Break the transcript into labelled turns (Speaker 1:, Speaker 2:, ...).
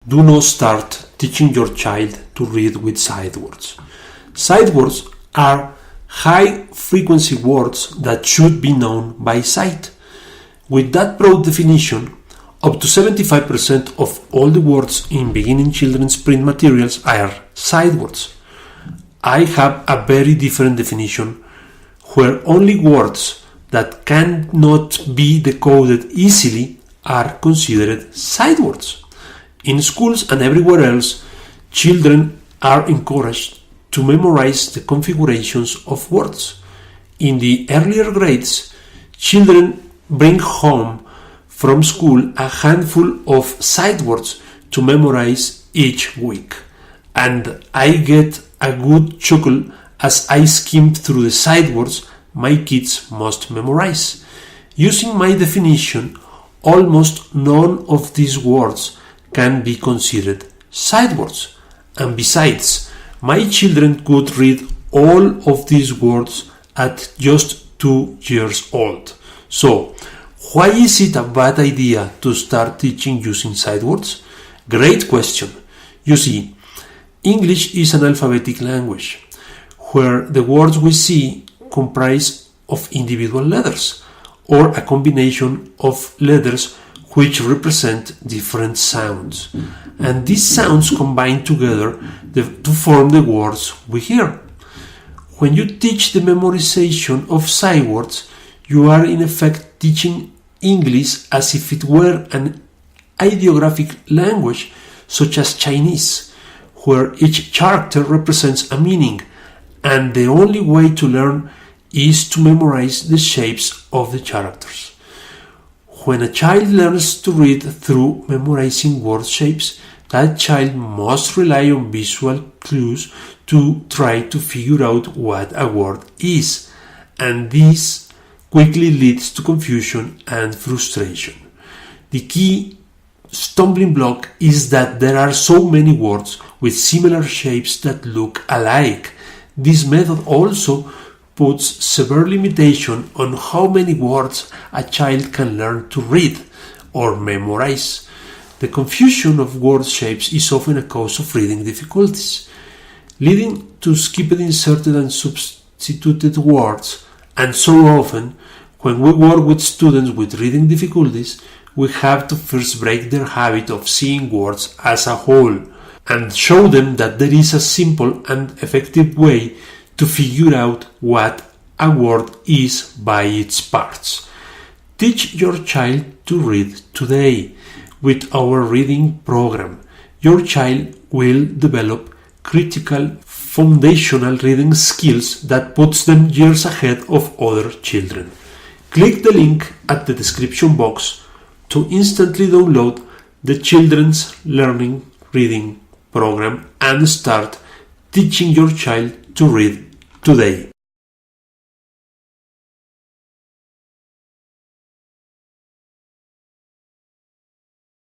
Speaker 1: Do not start teaching your child to read with sight words. Sight words are high-frequency words that should be known by sight. With that broad definition, up to 75% of all the words in beginning children's print materials are sight words. I have a very different definition where only words that cannot be decoded easily are considered sight words. In schools and everywhere else, children are encouraged to memorize the configurations of words. In the earlier grades, children bring home from school a handful of sight words to memorize each week. And I get a good chuckle as I skim through the sight words my kids must memorize. Using my definition, almost none of these words can be considered sight words. And besides, my children could read all of these words at just 2 years old. So, why is it a bad idea to start teaching using sight words? Great question. You see, English is an alphabetic language, where the words we see comprise of individual letters, or a combination of letters which represent different sounds. And these sounds combine together to form the words we hear. When you teach the memorization of sight words, you are in effect teaching English as if it were an ideographic language such as Chinese, where each character represents a meaning, and the only way to learn is to memorize the shapes of the characters. When a child learns to read through memorizing word shapes, that child must rely on visual clues to try to figure out what a word is, and this quickly leads to confusion and frustration. The key stumbling block is that there are so many words with similar shapes that look alike. This method also puts severe limitation on how many words a child can learn to read or memorize. The confusion of word shapes is often a cause of reading difficulties, leading to skipped, inserted, and substituted words. And so often, when we work with students with reading difficulties, we have to first break their habit of seeing words as a whole and show them that there is a simple and effective way to figure out what a word is by its parts. Teach your child to read today. With our reading program, your child will develop critical foundational reading skills that puts them years ahead of other children. Click the link at the description box to instantly download the Children's Learning Reading program and start teaching your child to read today.